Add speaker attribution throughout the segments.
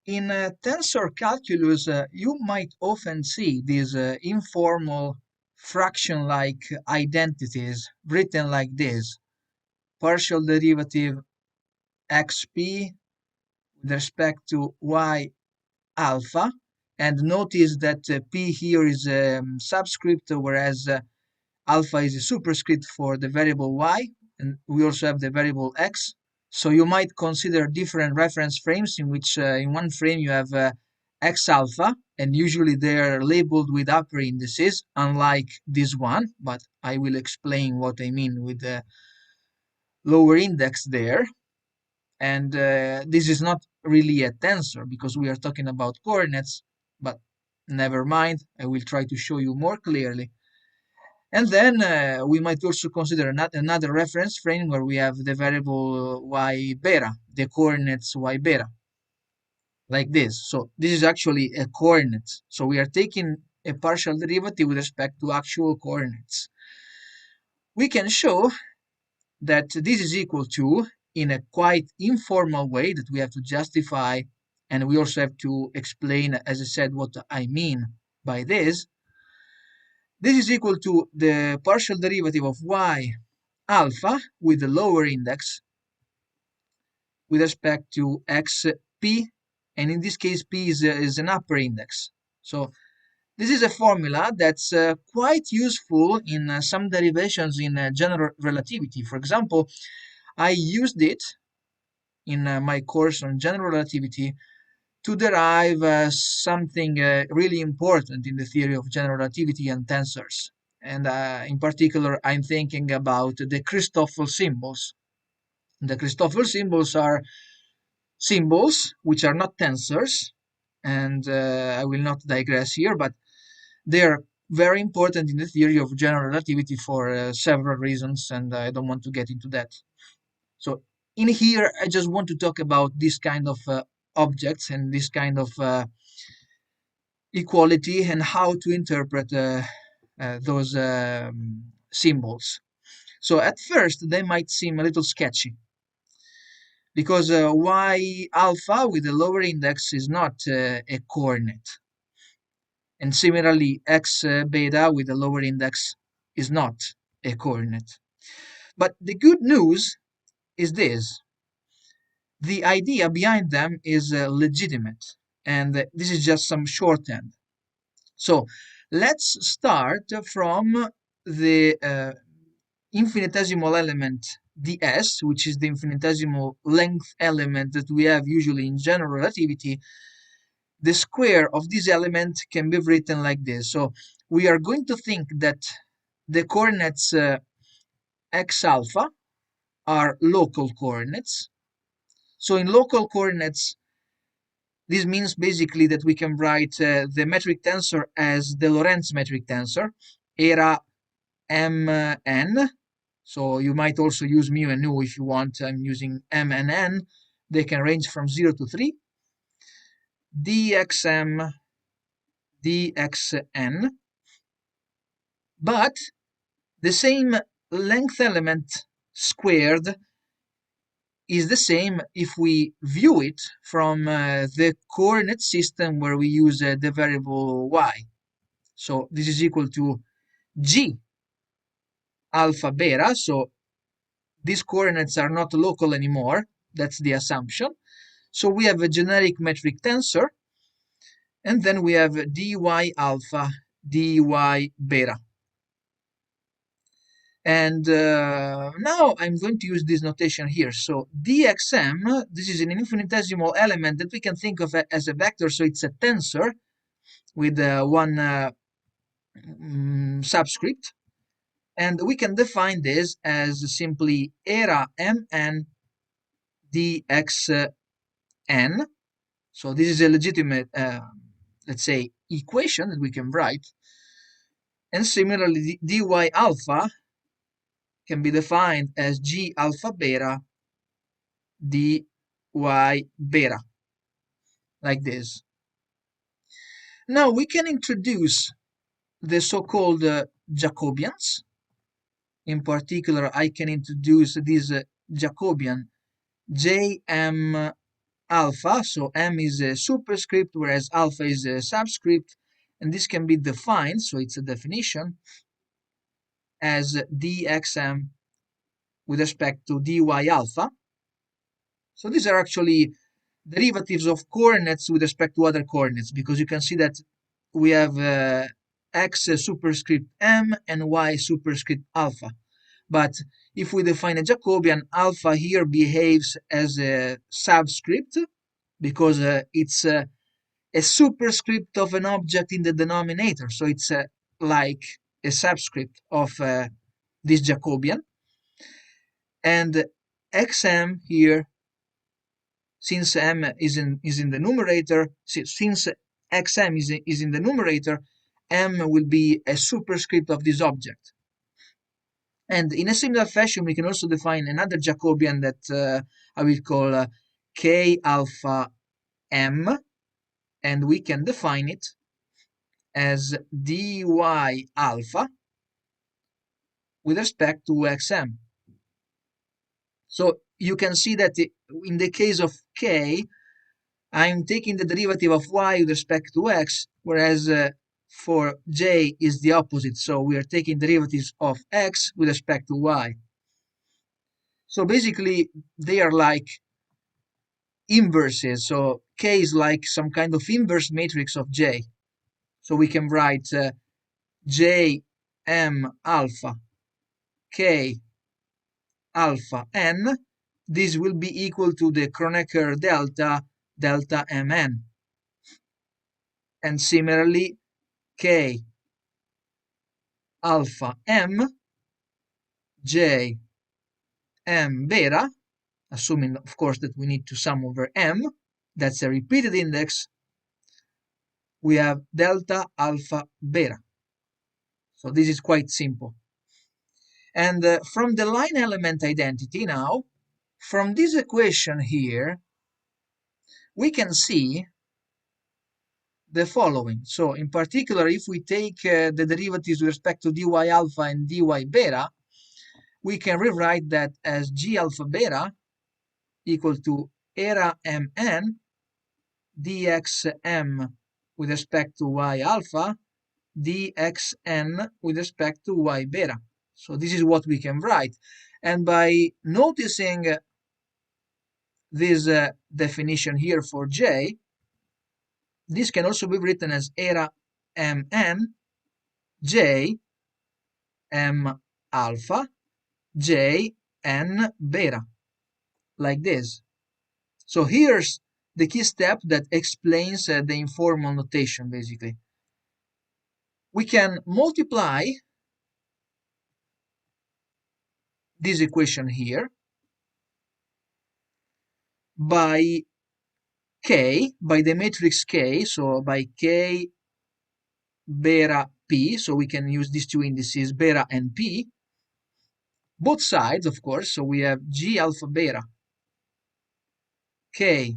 Speaker 1: In tensor calculus, you might often see these informal fraction-like identities written like this: partial derivative xp with respect to y alpha, and notice that p here is a subscript, whereas alpha is a superscript for the variable y, and we also have the variable x. So you might consider different reference frames in which in one frame you have x alpha, and usually they are labeled with upper indices, unlike this one, but I will explain what I mean with the lower index there. And this is not really a tensor because we are talking about coordinates, but never mind, I will try to show you more clearly. And then we might also consider another reference frame where we have the variable y beta, the coordinates y beta, like this. So this is actually a coordinate. So we are taking a partial derivative with respect to actual coordinates. We can show that this is equal to, in a quite informal way that we have to justify, and we also have to explain, as I said, what I mean by this. This is equal to the partial derivative of y alpha with the lower index with respect to xp, and in this case p is an upper index. So this is a formula that's quite useful in some derivations in general relativity. For example, I used it in my course on general relativity to derive something really important in the theory of general relativity and tensors. And in particular, I'm thinking about the Christoffel symbols. The Christoffel symbols are symbols which are not tensors, and I will not digress here, but they are very important in the theory of general relativity for several reasons, and I don't want to get into that. So in here, I just want to talk about this kind of objects and this kind of equality and how to interpret those symbols. So at first, they might seem a little sketchy because y alpha with the lower index is not a coordinate. And similarly, x beta with the lower index is not a coordinate. But the good news is this: the idea behind them is legitimate, and this is just some shorthand. So let's start from the infinitesimal element ds, which is the infinitesimal length element that we have usually in general relativity. The square of this element can be written like this. So we are going to think that the coordinates x alpha are local coordinates. So in local coordinates, this means basically that we can write the metric tensor as the Lorentz metric tensor, era mn. So you might also use mu and nu if you want. I'm using m and n. They can range from 0 to 3. dxm, dxn. But the same length element squared is the same if we view it from the coordinate system where we use the variable y. So this is equal to g alpha beta. So these coordinates are not local anymore. That's the assumption. So we have a generic metric tensor, and then we have dy alpha, dy beta. And now I'm going to use this notation here. So dxm, this is an infinitesimal element that we can think of as a vector. So it's a tensor with one subscript. And we can define this as simply era mn dxn. So this is a legitimate, let's say, equation that we can write. And similarly, dy alpha can be defined as g alpha beta dy beta, like this. Now we can introduce the so-called Jacobians. In particular, I can introduce this Jacobian Jm alpha, so m is a superscript, whereas alpha is a subscript, and this can be defined, so it's a definition, as dxm with respect to dy alpha. So these are actually derivatives of coordinates with respect to other coordinates, because you can see that we have x superscript m and y superscript alpha. But if we define a Jacobian, alpha here behaves as a subscript because it's a superscript of an object in the denominator. So it's like a subscript of this Jacobian. And xm here, since m is in the numerator, since xm is in the numerator, m will be a superscript of this object. And in a similar fashion, we can also define another Jacobian that I will call k alpha m, and we can define it as dy alpha with respect to xm. So you can see that in the case of k, I'm taking the derivative of y with respect to x, whereas for j is the opposite. So we are taking derivatives of x with respect to y. So basically, they are like inverses. So k is like some kind of inverse matrix of j. So we can write j m alpha k alpha n. This will be equal to the Kronecker delta delta mn. And similarly, k alpha m j m beta, assuming of course that we need to sum over m, that's a repeated index, we have delta alpha beta. So this is quite simple. And from the line element identity now, from this equation here, we can see the following. So in particular, if we take the derivatives with respect to dy alpha and dy beta, we can rewrite that as g alpha beta equal to era mn dxm with respect to y alpha dxn with respect to y beta. So this is what we can write. And by noticing this definition here for j, this can also be written as era mn j m alpha j n beta, like this. So here's the key step that explains the informal notation, basically. We can multiply this equation here by k, by the matrix k, so by k beta p, so we can use these two indices, beta and p, both sides, of course, so we have g alpha beta k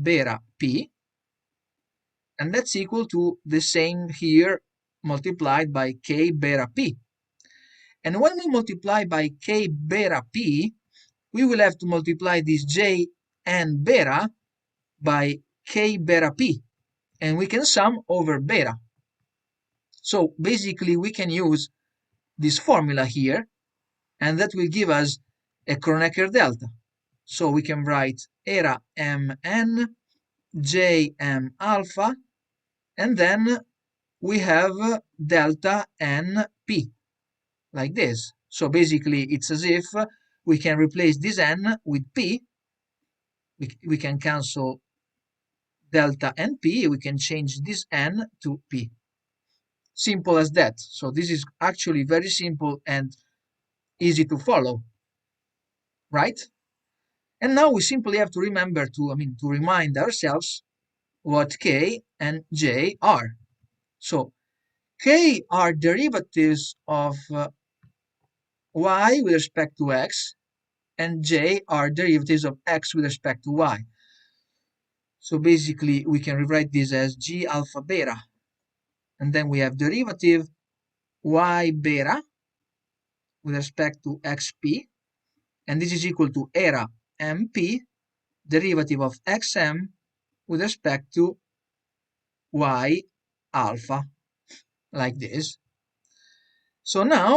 Speaker 1: beta p, and that's equal to the same here multiplied by k beta p. And when we multiply by k beta p, we will have to multiply this j and beta by k beta p, and we can sum over beta. So basically we can use this formula here, and that will give us a Kronecker delta. So we can write era mn jm alpha, and then we have delta np, like this. So basically it's as if we can replace this n with p. We can cancel delta np, we can change this n to p. Simple as that. So this is actually very simple and easy to follow, right? And now we simply have to remember to remind ourselves what k and j are. So k are derivatives of y with respect to x, and j are derivatives of x with respect to y. So basically we can rewrite this as g alpha beta, and then we have derivative y beta with respect to xp, and this is equal to era mp derivative of xm with respect to y alpha, like this. So now,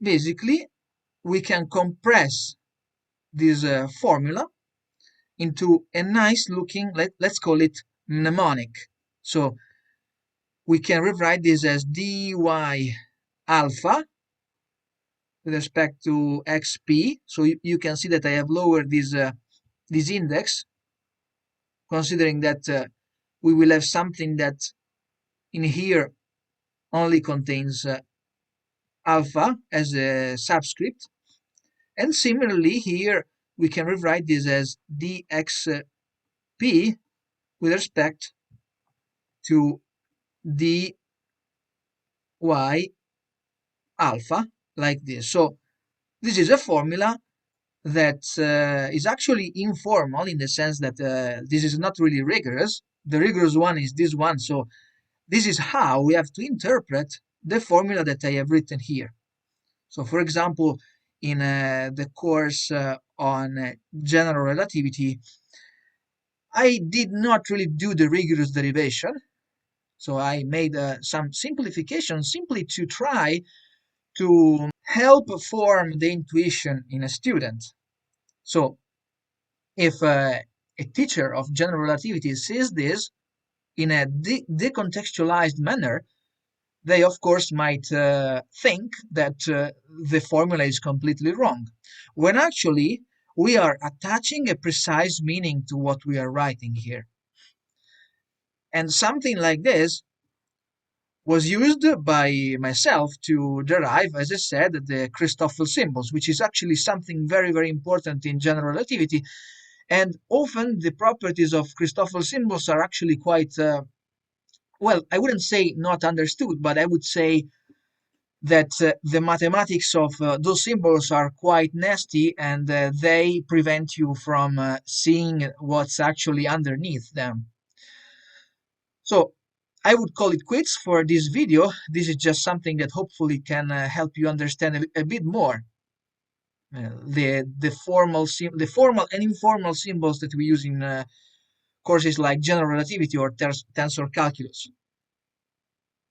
Speaker 1: basically, we can compress this formula into a nice looking, let's call it mnemonic. So we can rewrite this as dy alpha with respect to xp. So you can see that I have lowered this index, considering that we will have something that in here only contains alpha as a subscript. And similarly here we can rewrite this as dxp with respect to dy alpha, like this. So this is a formula that is actually informal in the sense that this is not really rigorous. The rigorous one is this one. So this is how we have to interpret the formula that I have written here. So for example, in the course on general relativity, I did not really do the rigorous derivation. So I made some simplification simply to try to help form the intuition in a student. So if a teacher of general relativity sees this in a decontextualized manner, they of course might think that the formula is completely wrong, when actually we are attaching a precise meaning to what we are writing here. And something like this was used by myself to derive, as I said, the Christoffel symbols, which is actually something very, very important in general relativity. And often the properties of Christoffel symbols are actually quite, well, I wouldn't say not understood, but I would say that the mathematics of those symbols are quite nasty, and they prevent you from seeing what's actually underneath them. So I would call it quits for this video. This is just something that hopefully can help you understand a bit more the formal and informal symbols that we use in courses like general relativity or tensor calculus.